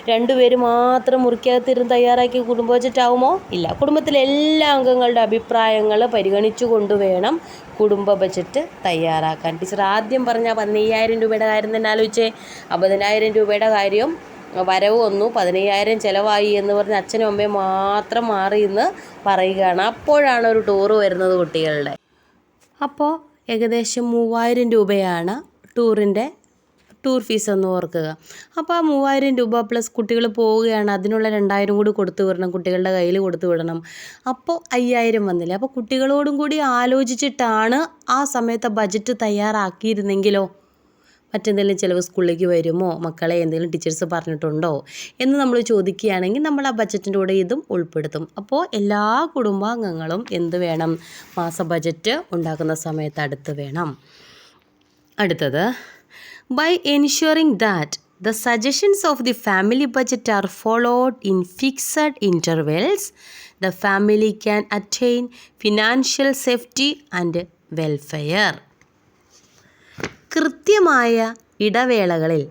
2 പേര് മാത്രം മുറിക്കകത്തിരുന്ന് തയ്യാറാക്കിയ കുടുംബ ബജറ്റ് ആവുമോ? ഇല്ല. കുടുംബത്തിലെ എല്ലാ അംഗങ്ങളുടെ അഭിപ്രായങ്ങൾ പരിഗണിച്ചു കൊണ്ട് വേണം കുടുംബ ബജറ്റ് തയ്യാറാക്കാൻ. ടീച്ചർ ആദ്യം പറഞ്ഞ 15,000 രൂപയുടെ കാര്യം തന്നെ ആലോചിച്ചേ. 50,000 രൂപയുടെ കാര്യം വരവ് വന്നു, 15,000 ചിലവായി എന്ന് പറഞ്ഞ് അച്ഛനും അമ്മയും മാത്രം മാറി എന്ന് പറയുകയാണ്. അപ്പോഴാണ് ഒരു ടൂറ് വരുന്നത് കുട്ടികളുടെ. അപ്പോൾ ഏകദേശം 3,000 രൂപയാണ് ടൂർ ഫീസ് എന്ന് ഓർക്കുക. അപ്പോൾ ആ 3,000 രൂപ പ്ലസ് കുട്ടികൾ പോവുകയാണ്, അതിനുള്ള 2,000 കൂടി കൊടുത്തു വിടണം, കുട്ടികളുടെ കയ്യിൽ കൊടുത്തു വിടണം. അപ്പോൾ 5,000 വന്നില്ലേ? അപ്പോൾ കുട്ടികളോടും കൂടി ആലോചിച്ചിട്ടാണ് ആ സമയത്തെ ബജറ്റ് തയ്യാറാക്കിയിരുന്നെങ്കിലോ മറ്റെന്തെങ്കിലും ചിലവ് സ്കൂളിലേക്ക് വരുമോ, മക്കളെ എന്തെങ്കിലും ടീച്ചേഴ്സ് പറഞ്ഞിട്ടുണ്ടോ എന്ന് നമ്മൾ ചോദിക്കുകയാണെങ്കിൽ നമ്മൾ ആ ബജറ്റിൻ്റെ കൂടെ ഇതും ഉൾപ്പെടുത്തും. അപ്പോൾ എല്ലാ കുടുംബാംഗങ്ങളും എന്ത് വേണം? മാസ ബജറ്റ് ഉണ്ടാക്കുന്ന സമയത്ത് അടുത്ത് വേണം. അടുത്തത്, by ensuring that the suggestions of the family budget are followed in fixed intervals, the family can attain financial safety and welfare. കൃത്യമായ ഇടവേളകളിൽ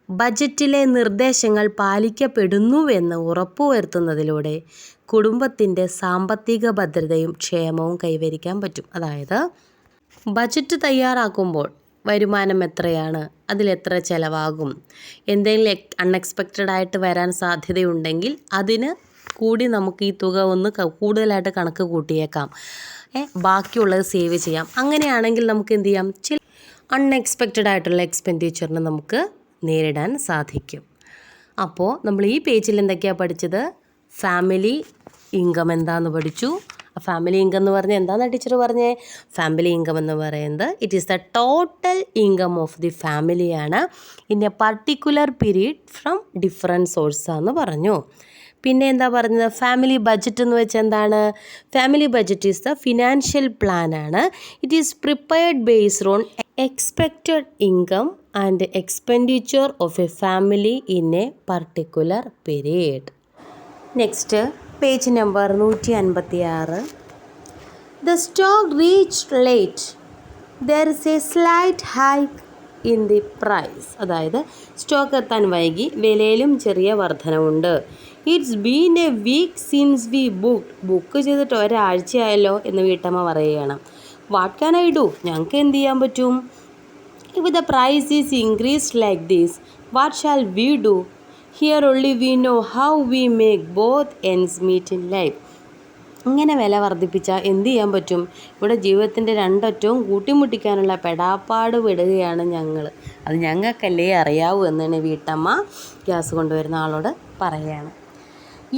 ബജറ്റിലെ നിർദ്ദേശങ്ങൾ പാലിക്കപ്പെടുന്നുവെന്ന് ഉറപ്പുവരുത്തുന്നതിലൂടെ കുടുംബത്തിൻ്റെ സാമ്പത്തിക ഭദ്രതയും ക്ഷേമവും കൈവരിക്കാൻ പറ്റും. അതായത് ബജറ്റ് തയ്യാറാക്കുമ്പോൾ വരുമാനം എത്രയാണ്, അതിലെത്ര ചിലവാകും, എന്തെങ്കിലും അൺഎക്സ്പെക്റ്റഡ് ആയിട്ട് വരാൻ സാധ്യതയുണ്ടെങ്കിൽ അതിന് കൂടി നമുക്ക് ഈ തുക ഒന്ന് കൂടുതലായിട്ട് കണക്ക് കൂട്ടിയേക്കാം, ബാക്കിയുള്ളത് സേവ് ചെയ്യാം. അങ്ങനെയാണെങ്കിൽ നമുക്ക് എന്ത് ചെയ്യാം? ചില അൺഎക്സ്പെക്റ്റഡ് ആയിട്ടുള്ള എക്സ്പെൻഡിച്ചറിന് നമുക്ക് നേരിടാൻ സാധിക്കും. അപ്പോൾ നമ്മൾ ഈ പേജിൽ എന്തൊക്കെയാണ് പഠിച്ചത്? ഫാമിലി ഇൻകം എന്താണെന്ന് പഠിച്ചു. ഫാമിലി ഇൻകം എന്ന് പറഞ്ഞാൽ എന്താണെന്ന് ടീച്ചർ പറഞ്ഞേ? ഫാമിലി ഇൻകം എന്ന് പറയുന്നത് it is the total income of the ഫാമിലിയാണ് in a particular period from different സോഴ്സാന്ന് പറഞ്ഞു. പിന്നെ എന്താ പറഞ്ഞത്? ഫാമിലി ബഡ്ജറ്റ് എന്ന് വെച്ചാൽ എന്താണ്? Family budget is the financial plan ആണ്. It is prepared based on expected income and expenditure of a family in a particular period. Next page number 156. The stock reached late. There is a slight hike in the price. അതായത് സ്റ്റോക്ക് എത്താൻ വൈകി, വിലയിലും ചെറിയ വർധനവുണ്ട്. It's been a week since we book ചെയ്തിട്ട് ഒരാഴ്ചയായല്ലോ എന്ന് വീട്ടമ്മ പറയുകയാണ്. What can I do? ഞങ്ങൾക്ക് എന്ത് ചെയ്യാൻ പറ്റും? If the price is increased like this, what shall we do? Here only we know how we make both ends meet in life. ഇങ്ങനെ വില വർദ്ധിപ്പിച്ചാൽ എന്ത് ചെയ്യാൻ പറ്റും? ഇവിടെ ജീവിതത്തിൻ്റെ രണ്ടറ്റവും കൂട്ടിമുട്ടിക്കാനുള്ള പെടാപ്പാട് വിടുകയാണ് ഞങ്ങൾ. അത് ഞങ്ങൾക്കല്ലേ അറിയാവൂ എന്നാണ് വീട്ടമ്മ ഗ്യാസ് കൊണ്ടുവരുന്ന ആളോട് പറയുകയാണ്.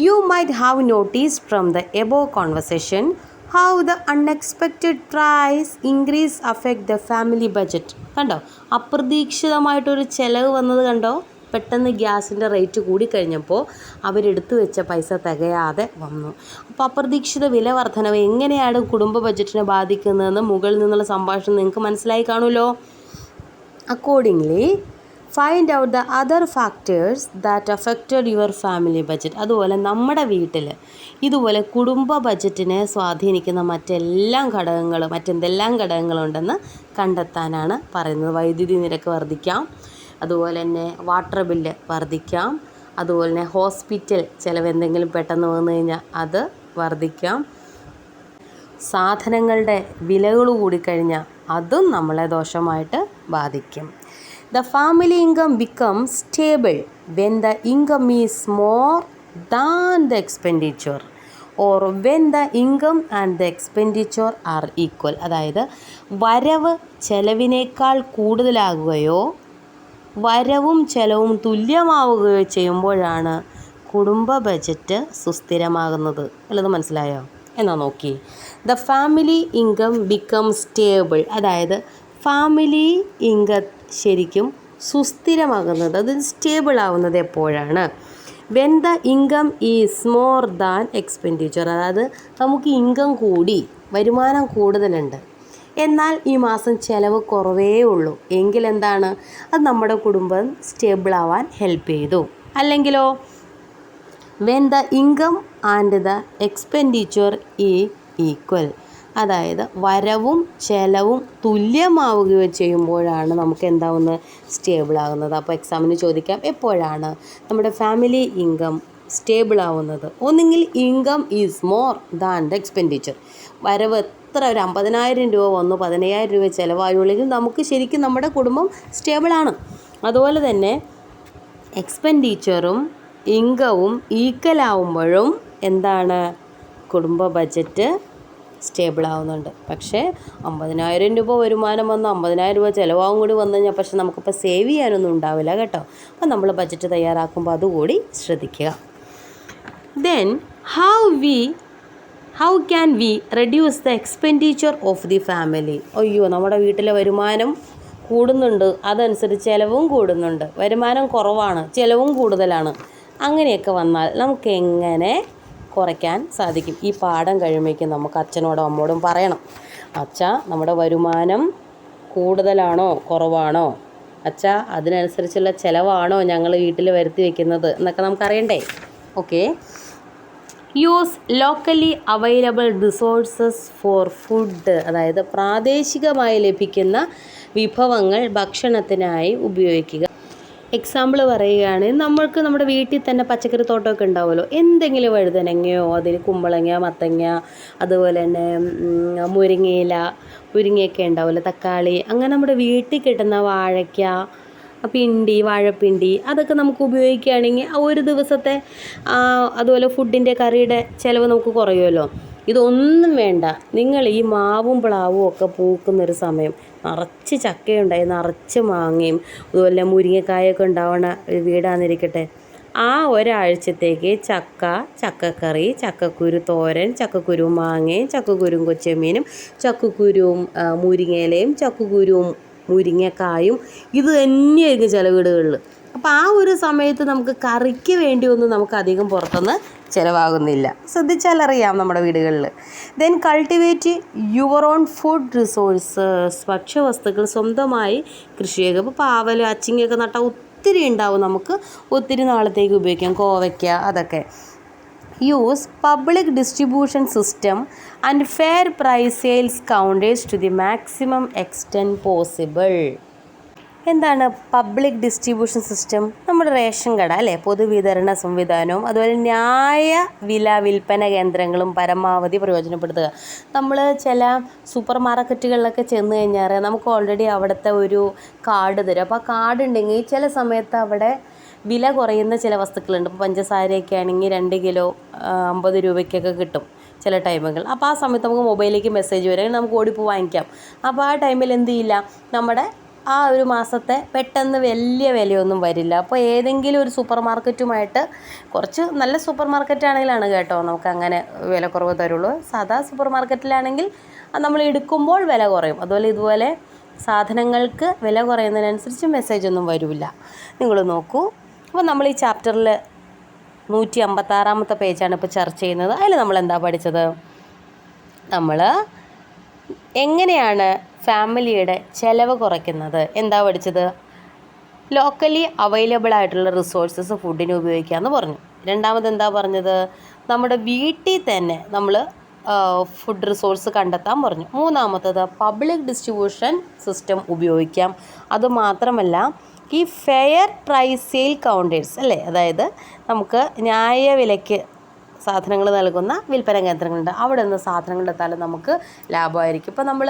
You might have noticed from the above conversation how the unexpected price increase affect the family budget. കണ്ടോ? അപ്രതീക്ഷിതമായിട്ടൊരു ചിലവ് വന്നത് കണ്ടോ? പെട്ടെന്ന് ഗ്യാസിൻ്റെ റേറ്റ് കൂടിക്കഴിഞ്ഞപ്പോൾ അവരെടുത്തു വെച്ച പൈസ തികയാതെ വന്നു. അപ്പോൾ അപ്രതീക്ഷിത വില വർധനവ് എങ്ങനെയാണ് കുടുംബ ബജറ്റിനെ ബാധിക്കുന്നതെന്ന് മുകളിൽ നിന്നുള്ള സംഭാഷണം നിങ്ങൾക്ക് മനസ്സിലായി കാണുമല്ലോ. Accordingly find out the other factors that affected your family budget. അതുപോലെ നമ്മുടെ വീട്ടിൽ ഇതുപോലെ കുടുംബ ബഡ്ജറ്റിനെ സ്വാധീനിക്കുന്ന മറ്റെന്തെല്ലാം ഘടകങ്ങളുണ്ടെന്ന് കണ്ടെത്താനാണ് പറയുന്നത്. വൈദ്യുതി നിരക്ക് വർദ്ധിക്കാം, അതുപോലെ തന്നെ വാട്ടർ ബില്ല് വർദ്ധിക്കാം, അതുപോലെ തന്നെ ഹോസ്പിറ്റൽ ചിലവ് എന്തെങ്കിലും പെട്ടെന്ന് വന്നു കഴിഞ്ഞാൽ അത് വർദ്ധിക്കാം, സാധനങ്ങളുടെ വിലകൾ കൂടിക്കഴിഞ്ഞാൽ അതും നമ്മളെ ദോഷമായിട്ട് ബാധിക്കും. The family income becomes stable when the income is more than the expenditure or when the income and the expenditure are equal. അതായത് വരവ് ചെലവിനേക്കാൾ കൂടുതലാകുകയോ വരവും ചെലവും തുല്യമാവുകയോ ചെയ്യുമ്പോഴാണ് കുടുംബ ബജറ്റ് സുസ്ഥിരമാകുന്നത്. അല്ലത് മനസ്സിലായോ? എന്നാൽ നോക്കി, the family income become stable. അതായത് ഫാമിലി ഇൻകം ശരിക്കും സുസ്ഥിരമാകുന്നത്, അത് സ്റ്റേബിൾ ആവുന്നത് എപ്പോഴാണ്? When the income is more than expenditure. അതായത് നമുക്ക് ഇൻകം കൂടി, വരുമാനം കൂടുതലുണ്ട്, എന്നാൽ ഈ മാസം ചിലവ് കുറവേ ഉള്ളൂ എങ്കിൽ എന്താണ്? അത് നമ്മുടെ കുടുംബം സ്റ്റേബിൾ ആവാൻ ഹെൽപ്പ് ചെയ്തു. അല്ലെങ്കിലോ when the income and the expenditure equal. അതായത് വരവും ചെലവും തുല്യമാവുകയോ ചെയ്യുമ്പോഴാണ് നമുക്ക് എന്താവുന്നത്? സ്റ്റേബിൾ ആകുന്നത്. അപ്പോൾ എക്സാമിന് ചോദിക്കാം, എപ്പോഴാണ് നമ്മുടെ ഫാമിലി ഇൻകം സ്റ്റേബിൾ ആവുന്നത്? ഒന്നുകിൽ income is more than the expenditure. വരവ് എത്ര ഒരു 50,000 രൂപ വന്നു, 15,000 രൂപ ചിലവായുള്ളെങ്കിൽ നമുക്ക് ശരിക്കും നമ്മുടെ കുടുംബം സ്റ്റേബിളാണ്. അതുപോലെ തന്നെ എക്സ്പെൻഡിച്ചറും ഇൻകവും ഈക്വൽ ആവുമ്പോഴും എന്താണ്? കുടുംബ ബജറ്റ് സ്റ്റേബിൾ ആവുന്നുണ്ട്. പക്ഷേ 50,000 രൂപ വരുമാനം വന്ന് 50,000 രൂപ ചിലവാകും കൂടി വന്നു കഴിഞ്ഞാൽ പക്ഷെ നമുക്കിപ്പോൾ സേവ് ചെയ്യാനൊന്നും ഉണ്ടാവില്ല കേട്ടോ. അപ്പോൾ നമ്മൾ ബജറ്റ് തയ്യാറാക്കുമ്പോൾ അതുകൂടി ശ്രദ്ധിക്കുക. Then how can we reduce the expenditure of the family? അയ്യോ, നമ്മുടെ വീട്ടിലെ വരുമാനം കൂടുന്നുണ്ട്, അതനുസരിച്ച് ചിലവും കൂടുന്നുണ്ട്, വരുമാനം കുറവാണ്, ചിലവും കൂടുതലാണ്. അങ്ങനെയൊക്കെ വന്നാൽ നമുക്ക് എങ്ങനെ കുറയ്ക്കാൻ സാധിക്കും? ഈ പാഠം കഴിയുമ്പോഴേക്കും നമുക്ക് അച്ഛനോടും അമ്മോടും പറയണം, അച്ഛാ നമ്മുടെ വരുമാനം കൂടുതലാണോ കുറവാണോ, അച്ഛാ അതിനനുസരിച്ചുള്ള ചിലവാണോ ഞങ്ങൾ വീട്ടിൽ വരുത്തി വയ്ക്കുന്നത് എന്നൊക്കെ നമുക്കറിയണ്ടേ. Okay. Use locally available resources for food. അതായത് പ്രാദേശികമായി ലഭിക്കുന്ന വിഭവങ്ങൾ ഭക്ഷണത്തിനായി ഉപയോഗിക്കുക. എക്സാമ്പിൾ പറയുകയാണ്, നമ്മൾക്ക് നമ്മുടെ വീട്ടിൽ തന്നെ പച്ചക്കറി തോട്ടമൊക്കെ ഉണ്ടാവുമല്ലോ, എന്തെങ്കിലും വഴുതനങ്ങയോ അതിൽ കുമ്പളങ്ങ, മത്തങ്ങ, അതുപോലെ തന്നെ മുരിങ്ങയൊക്കെ ഉണ്ടാവുമല്ലോ, തക്കാളി, അങ്ങനെ നമ്മുടെ വീട്ടിൽ കിട്ടുന്ന വാഴയ്ക്ക, വാഴപ്പിണ്ടി അതൊക്കെ നമുക്ക് ഉപയോഗിക്കുകയാണെങ്കിൽ ഒരു ദിവസത്തെ അതുപോലെ ഫുഡിൻ്റെ കറിയുടെ ചിലവ് നമുക്ക് കുറയുമല്ലോ. ഇതൊന്നും വേണ്ട, നിങ്ങൾ ഈ മാവും പ്ലാവും ഒക്കെ പൂക്കുന്നൊരു സമയം, നിറച്ച് ചക്കയുണ്ടായി, നിറച്ച് മാങ്ങയും അതുപോലെ മുരിങ്ങക്കായൊക്കെ ഉണ്ടാവണ വീടാന്നിരിക്കട്ടെ, ആ ഒരാഴ്ചത്തേക്ക് ചക്കക്കറി, ചക്കക്കുരു തോരൻ, ചക്കക്കുരു മാങ്ങയും, ചക്കക്കുരും കൊച്ചമീനും, ചക്കക്കുരുവും മുരിങ്ങയിലയും, ചക്കക്കുരുവും മുരിങ്ങക്കായും, ഇത് തന്നെയായിരിക്കും ചില വീടുകളിൽ. അപ്പോൾ ആ ഒരു സമയത്ത് നമുക്ക് കറിക്ക് വേണ്ടിയൊന്നും നമുക്ക് അധികം പുറത്തുനിന്ന് ചിലവാകുന്നില്ല. ശ്രദ്ധിച്ചാലറിയാം നമ്മുടെ വീടുകളിൽ. Then cultivate your own food resources. ഭക്ഷ്യവസ്തുക്കൾ സ്വന്തമായി കൃഷി ചെയ്യുക. ഇപ്പോൾ പാവൽ, അച്ചിങ്ങയൊക്കെ നട്ടാൽ ഒത്തിരി ഉണ്ടാവും, നമുക്ക് ഒത്തിരി നാളത്തേക്ക് ഉപയോഗിക്കാം. കോവയ്ക്ക അതൊക്കെ. Use public distribution system and fair price sales counters to the maximum extent possible. എന്താണ് പബ്ലിക് ഡിസ്ട്രിബ്യൂഷൻ സിസ്റ്റം? നമ്മുടെ റേഷൻ കട അല്ലേ, പൊതുവിതരണ സംവിധാനവും അതുപോലെ ന്യായ വില വിൽപ്പന കേന്ദ്രങ്ങളും പരമാവധി പ്രയോജനപ്പെടുത്തുക. നമ്മൾ ചില സൂപ്പർ മാർക്കറ്റുകളിലൊക്കെ ചെന്ന് കഴിഞ്ഞാൽ നമുക്ക് ഓൾറെഡി അവിടുത്തെ ഒരു കാർഡ് തരും. അപ്പോൾ ആ കാർഡ് ഉണ്ടെങ്കിൽ ചില സമയത്ത് അവിടെ വില കുറയുന്ന ചില വസ്തുക്കളുണ്ട്. ഇപ്പോൾ പഞ്ചസാരയൊക്കെ ആണെങ്കിൽ 2 കിലോ 50 രൂപയ്ക്കൊക്കെ കിട്ടും ചില ടൈമുകൾ. അപ്പോൾ ആ സമയത്ത് നമുക്ക് മൊബൈലിലേക്ക് മെസ്സേജ് വരും, നമുക്ക് ഓടിപ്പോൾ വാങ്ങിക്കാം. അപ്പോൾ ആ ടൈമിൽ എന്ത് ചെയ്യില്ല, നമ്മുടെ ആ ഒരു മാസത്തെ പെട്ടെന്ന് വലിയ വിലയൊന്നും വരില്ല. അപ്പോൾ ഏതെങ്കിലും ഒരു സൂപ്പർ മാർക്കറ്റുമായിട്ട്, കുറച്ച് നല്ല സൂപ്പർ മാർക്കറ്റാണെങ്കിലാണ് കേട്ടോ നമുക്ക് അങ്ങനെ വില കുറവ് തരുള്ളൂ. സാധാ സൂപ്പർ മാർക്കറ്റിലാണെങ്കിൽ നമ്മൾ എടുക്കുമ്പോൾ വില കുറയും. അതുപോലെ ഇതുപോലെ സാധനങ്ങൾക്ക് വില കുറയുന്നതിനനുസരിച്ച് മെസ്സേജൊന്നും വരില്ല. നിങ്ങൾ നോക്കൂ. അപ്പോൾ നമ്മൾ ഈ ചാപ്റ്ററിൽ 156-ാമത്തെ പേജാണ് ഇപ്പോൾ ചർച്ച ചെയ്യുന്നത്. അതിൽ നമ്മൾ എന്താ പഠിച്ചത്? നമ്മൾ എങ്ങനെയാണ് ഫാമിലിയുടെ ചിലവ് കുറയ്ക്കുന്നത്? എന്താ പഠിച്ചത്? ലോക്കലി അവൈലബിൾ ആയിട്ടുള്ള റിസോഴ്സസ് ഫുഡിന് ഉപയോഗിക്കാമെന്ന് പറഞ്ഞു. രണ്ടാമത് എന്താ പറഞ്ഞത്? നമ്മുടെ വീട്ടിൽ തന്നെ നമ്മൾ ഫുഡ് റിസോഴ്സ് കണ്ടെത്താൻ പറഞ്ഞു. മൂന്നാമത്തത് പബ്ലിക് ഡിസ്ട്രിബ്യൂഷൻ സിസ്റ്റം ഉപയോഗിക്കാം. അതുമാത്രമല്ല ഈ ഫെയർ പ്രൈസ് സെയിൽ കൗണ്ടേഴ്സ് അല്ലേ, അതായത് നമുക്ക് ന്യായവിലയ്ക്ക് സാധനങ്ങൾ നൽകുന്ന വിൽപ്പന കേന്ദ്രങ്ങളുണ്ട്, അവിടെ നിന്ന് സാധനങ്ങൾ എടുത്താലും നമുക്ക് ലാഭമായിരിക്കും. ഇപ്പോൾ നമ്മൾ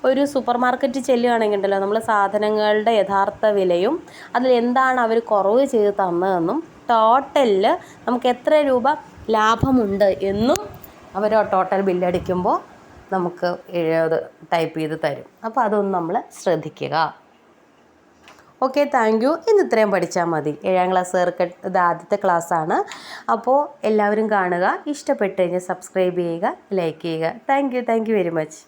ഒരു സൂപ്പർ മാർക്കറ്റിൽ ചെല്ലുകയാണെങ്കിൽ ഉണ്ടല്ലോ, നമ്മൾ സാധനങ്ങളുടെ യഥാർത്ഥ വിലയും അതിൽ എന്താണ് അവർ കുറവ് ചെയ്ത് തന്നതെന്നും ടോട്ടലിൽ നമുക്ക് എത്ര രൂപ ലാഭമുണ്ട് എന്നും അവർ ടോട്ടൽ ബില്ലടിക്കുമ്പോൾ നമുക്ക് ടൈപ്പ് ചെയ്ത് തരും. അപ്പോൾ അതൊന്നും നമ്മൾ ശ്രദ്ധിക്കുക. Okay, thank you. ഇന്ന് ഇത്രയും പഠിച്ചാൽ മതി. 7ാം ക്ലാസ്സുകാർക്ക് ഇത് ആദ്യത്തെ ക്ലാസ്സാണ്. അപ്പോൾ എല്ലാവരും കാണുക. ഇഷ്ടപ്പെട്ട് കഴിഞ്ഞാൽ സബ്സ്ക്രൈബ് ചെയ്യുക, ലൈക്ക് ചെയ്യുക. Thank you very much.